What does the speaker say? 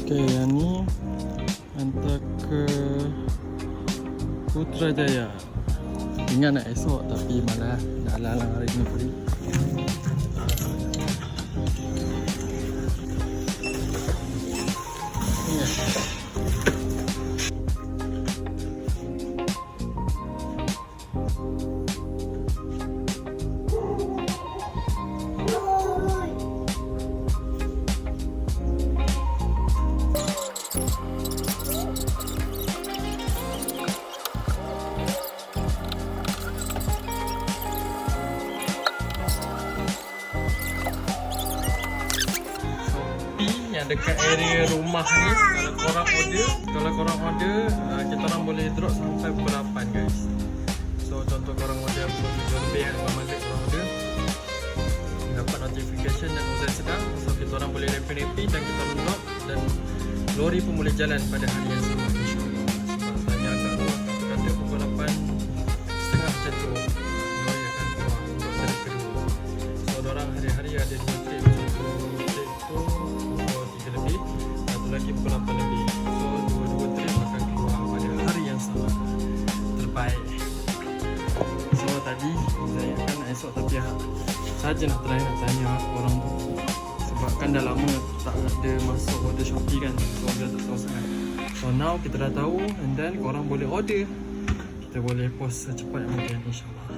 Okay, yang ni hantar ke Putrajaya. Ingat nak esok tapi malah dah lalang hari ni free. Yang dekat area rumah ni, kalau korang order, kita orang boleh drop sampai pukul 8 guys. So contoh korang order pukul 7 lebih kan, maghrib korang order, dapat notification dan uzan sedang. So kita orang boleh repi-repi dan kita orang drop, dan lori pun boleh jalan pada hari yang sama, insyaAllah. Sebab tanya agak luar, kata pukul 8.30 macam tu lori akan keluar untuk trip kedua. So diorang hari-hari ada 2 trip. Trip tu lebih, satu lagi pukul 8 lebih. So dua-dua trip akan keluar pada hari yang sama. Terbaik. So tadi saya kan nak esok tapi saja nak try nak tanya korang tu, sebab kan dah lama tak ada masuk order Shopee kan, so dia tak tahu sangat. So now kita dah tahu, and then korang boleh order, kita boleh post secepat mungkin, insyaAllah.